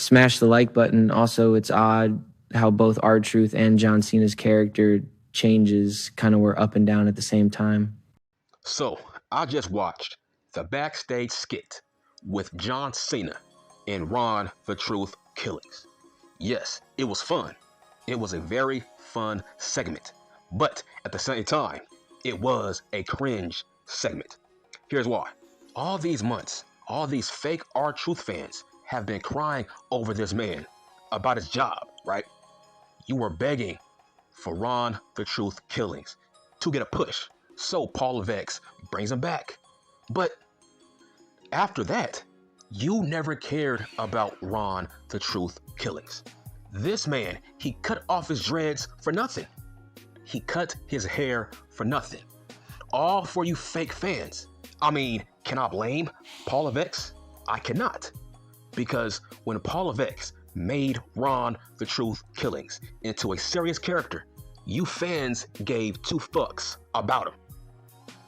smash the like button. Also, it's odd how both R-Truth and John Cena's character changes kind of were up and down at the same time. So, I just watched the backstage skit with John Cena and Ron the Truth Killings. Yes, it was fun. It was a very fun segment. But at the same time, it was a cringe segment. Here's why. All these months, all these fake R-Truth fans have been crying over this man about his job, right? You were begging for Ron the Truth Killings to get a push. So Paul Levesque brings him back. But after that, you never cared about Ron the Truth Killings. This man, he cut off his dreads for nothing. He cut his hair for nothing. All for you fake fans. I mean, can I blame Paul Levesque? I cannot. Because when Paul Levesque made Ron the Truth Killings into a serious character, you fans gave two fucks about him.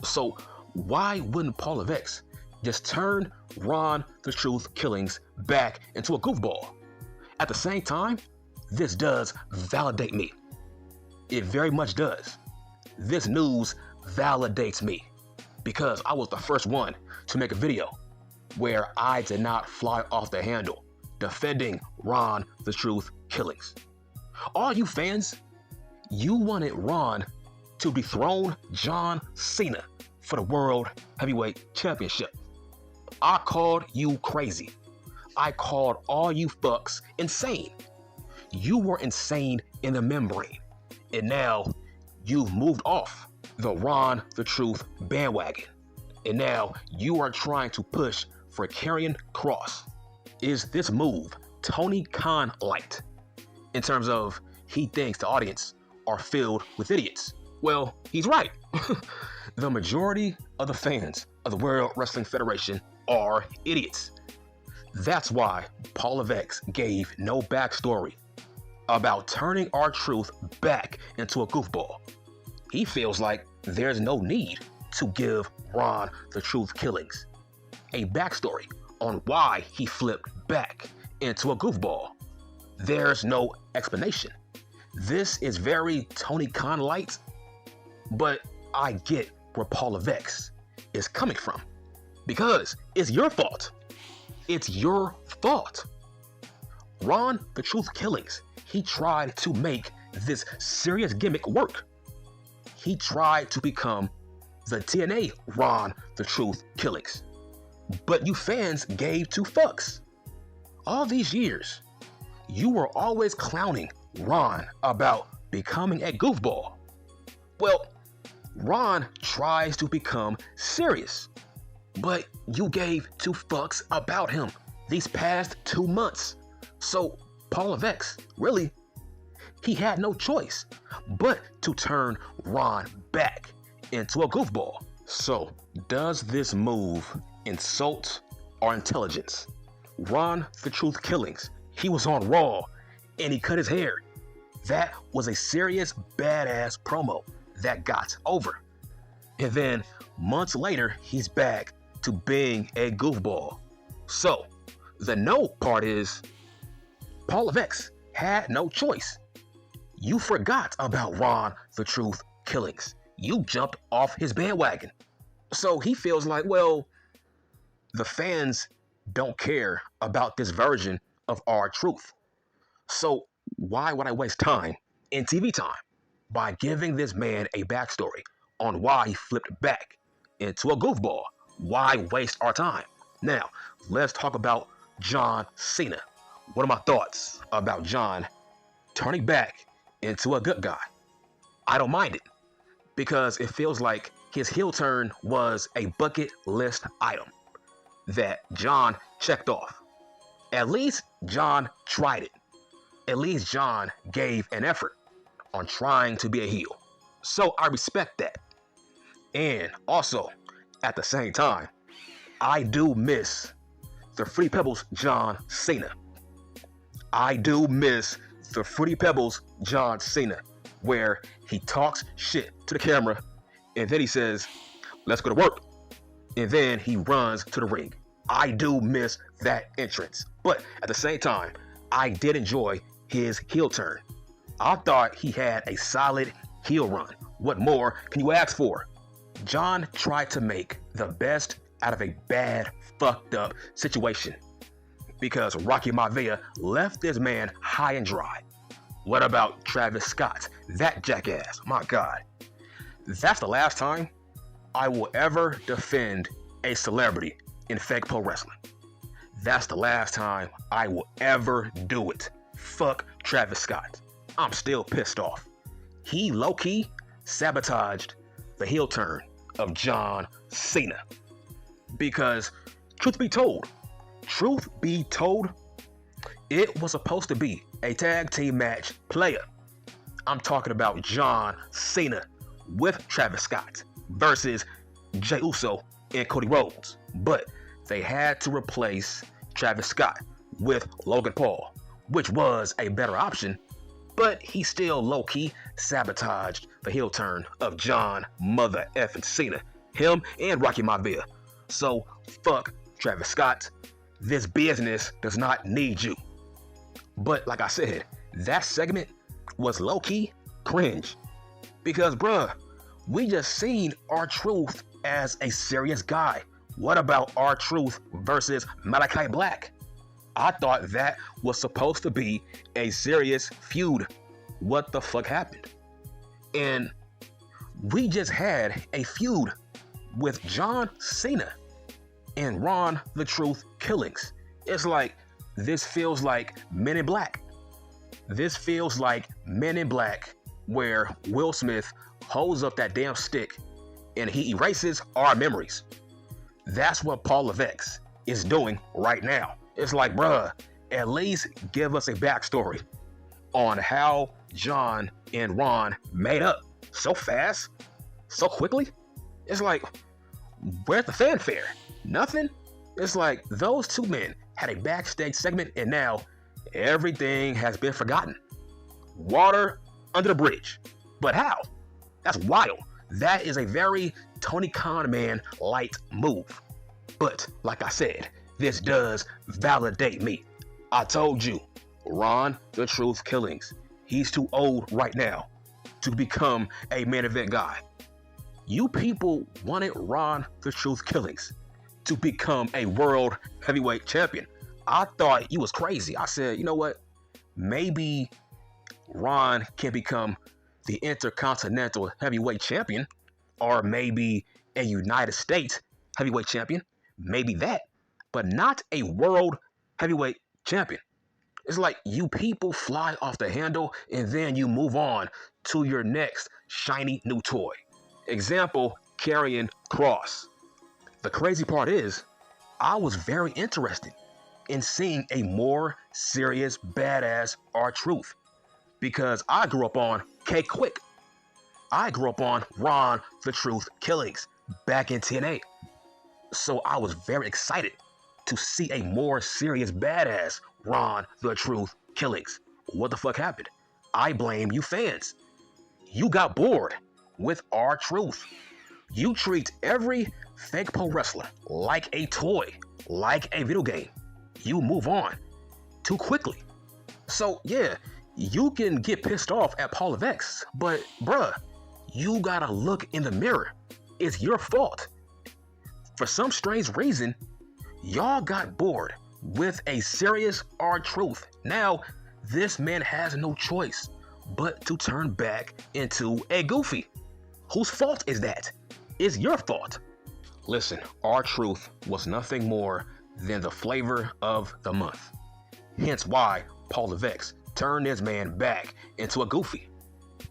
So why wouldn't Paul Levesque just turn Ron the Truth Killings back into a goofball? At the same time, this does validate me. It very much does. This news validates me because I was the first one to make a video where I did not fly off the handle defending Ron the Truth Killings. All you fans, you wanted Ron to dethrone John Cena for the World Heavyweight Championship. I called you crazy. I called all you fucks insane. You were insane in the membrane. And now you've moved off the Ron the Truth bandwagon. And now you are trying to push for Karrion Kross. Is this move Tony Khan light in terms of he thinks the audience are filled with idiots? Well, he's right. The majority of the fans of the World Wrestling Federation are idiots. That's why Paul Levesque gave no backstory about turning R-Truth back into a goofball. He feels like there's no need to give Ron the Truth Killings a backstory on why he flipped back into a goofball. There's no explanation. This is very Tony Khan light, but I get where Paul Levesque is coming from because it's your fault. It's your fault. Ron the Truth Killings, he tried to make this serious gimmick work. He tried to become the TNA Ron the Truth Killings. But you fans gave two fucks. All these years, you were always clowning Ron about becoming a goofball. Well, Ron tries to become serious, but you gave two fucks about him these past 2 months. So Paul Levesque, really, he had no choice but to turn Ron back into a goofball. So does this move insult our intelligence? Ron the Truth Killings, he was on Raw and he cut his hair. That was a serious badass promo that got over. And then months later, he's back to being a goofball. So the no part is Paul Levesque had no choice. You forgot about Ron the Truth Killings. You jumped off his bandwagon. So he feels like, well, the fans don't care about this version of R-Truth. So why would I waste time in TV time by giving this man a backstory on why he flipped back into a goofball? Why waste our time? Now, let's talk about John Cena. What are my thoughts about John turning back into a good guy? I don't mind it because it feels like his heel turn was a bucket list item that John checked off. At least John tried it. At least John gave an effort on trying to be a heel. So I respect that. And also, at the same time, I do miss the Fruity Pebbles John Cena. I do miss the Fruity Pebbles John Cena, where he talks shit to the camera and then he says, let's go to work. And then he runs to the ring. I do miss that entrance. But at the same time, I did enjoy his heel turn. I thought he had a solid heel run. What more can you ask for? John tried to make the best out of a bad, fucked up situation because Rocky Maivia left this man high and dry. What about Travis Scott? That jackass, my God. That's the last time I will ever defend a celebrity in fake pro wrestling. That's the last time I will ever do it. Fuck Travis Scott. I'm still pissed off. He low-key sabotaged the heel turn of John Cena. Because, truth be told, it was supposed to be a tag team match player. I'm talking about John Cena with Travis Scott versus Jey Uso and Cody Rhodes. But they had to replace Travis Scott with Logan Paul, which was a better option, but he still low-key sabotaged the heel turn of John Mother effing Cena, him and Rocky Maivia. So fuck Travis Scott. This business does not need you. But like I said, that segment was low-key cringe. Because bruh, we just seen R-Truth as a serious guy. What about R-Truth versus Malachi Black? I thought that was supposed to be a serious feud. What the fuck happened? And we just had a feud with John Cena and Ron the Truth Killings. It's like, this feels like Men in Black. This feels like Men in Black, where Will Smith holds up that damn stick and he erases our memories. That's what Paul Levesque is doing right now. It's like, bruh, at least give us a backstory on how John and Ron made up so fast, so quickly. It's like, where's the fanfare? Nothing. It's like those two men had a backstage segment and now everything has been forgotten. Water under the bridge. But how? That's wild. That is a very Tony Khan man light move. But like I said, this does validate me. I told you, Ron the Truth Killings, he's too old right now to become a main event guy. You people wanted Ron the Truth Killings to become a world heavyweight champion. I thought you was crazy. I said, you know what? Maybe Ron can become the Intercontinental Heavyweight Champion, or maybe a United States Heavyweight Champion. Maybe that, but not a World Heavyweight Champion. It's like you people fly off the handle and then you move on to your next shiny new toy. Example, Karrion Kross. The crazy part is, I was very interested in seeing a more serious, badass R-Truth because I grew up on K-Quick. I grew up on Ron the Truth Killings back in TNA. So I was very excited to see a more serious, badass Ron the Truth Killings. What the fuck happened? I blame you fans. You got bored with R-Truth. You treat every fake pro wrestler like a toy, like a video game. You move on too quickly. So yeah, you can get pissed off at Paul Levesque, but bruh, you gotta look in the mirror. It's your fault. For some strange reason, y'all got bored with a serious R-Truth. Now, this man has no choice but to turn back into a goofy. Whose fault is that? It's your fault. Listen, R-Truth was nothing more than the flavor of the month. Hence why Paul Levesque turned this man back into a goofy.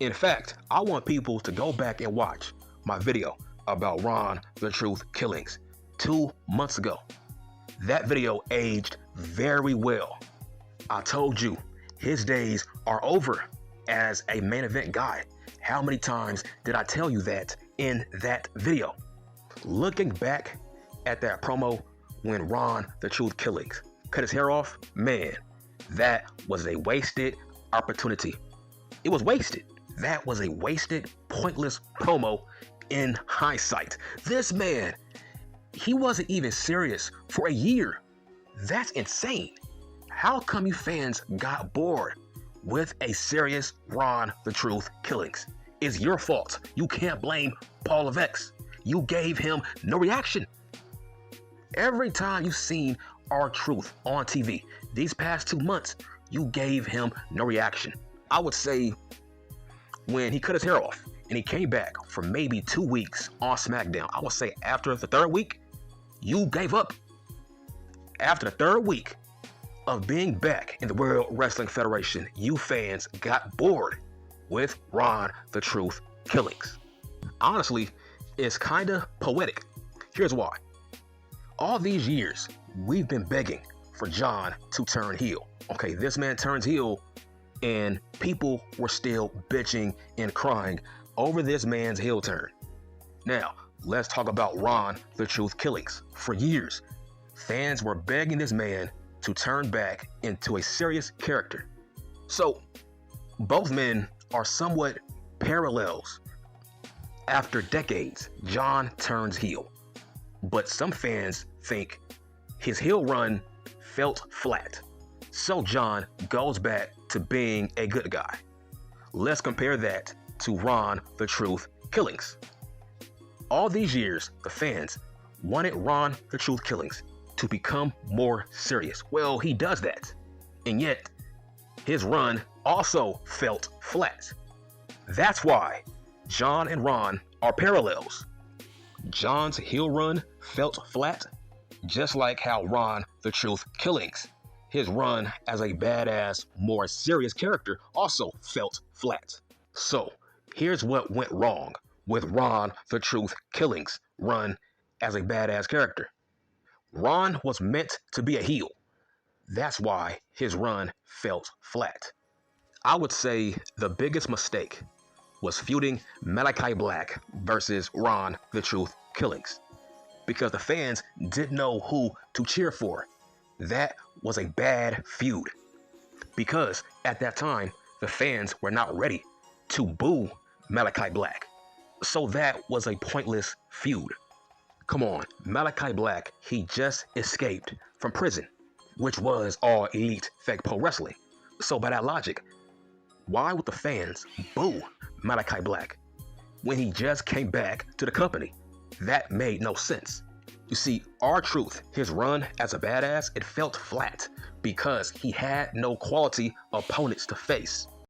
In fact, I want people to go back and watch my video about Ron the Truth Killings 2 months ago. That video aged very well. I told you, his days are over as a main event guy. How many times did I tell you that in that video? Looking back at that promo when Ron the Truth Killings cut his hair off, man, that was a wasted opportunity. It was wasted. That was a wasted, pointless promo in hindsight. This man, he wasn't even serious for a year. That's insane. How come you fans got bored with a serious Ron the Truth Killings? It's your fault. You can't blame Paul Levesque. You gave him no reaction. Every time you've seen R-Truth on TV these past 2 months, you gave him no reaction. I would say when he cut his hair off and he came back for maybe 2 weeks on SmackDown, I would say after the 3rd week, you gave up. After the 3rd week of being back in the World Wrestling Federation, you fans got bored with Ron the Truth Killings. Honestly, it's kind of poetic. Here's why. All these years, we've been begging for John to turn heel. Okay, this man turns heel, and people were still bitching and crying over this man's heel turn. Now, let's talk about Ron the Truth Killings. For years, fans were begging this man to turn back into a serious character. So, both men are somewhat parallels. After decades, John turns heel. But some fans think his heel run felt flat. So John goes back to being a good guy. Let's compare that to Ron the Truth Killings. All these years, the fans wanted Ron the Truth Killings to become more serious. Well, he does that. And yet, his run also felt flat. That's why John and Ron are parallels. John's heel run felt flat, just like how Ron the Truth Killings, his run as a badass, more serious character, also felt flat. So, here's what went wrong with Ron the Truth Killings' run as a badass character. Ron was meant to be a heel. That's why his run felt flat. I would say the biggest mistake was feuding Malachi Black versus Ron the Truth Killings, because the fans didn't know who to cheer for. That was a bad feud, because at that time, the fans were not ready to boo Malachi Black. So that was a pointless feud. Come on, Malachi Black, he just escaped from prison, which was All Elite Fake Pro Wrestling. So by that logic, why would the fans boo Malachi Black when he just came back to the company? That made no sense. You see, R-Truth, his run as a badass, it felt flat because he had no quality opponents to face.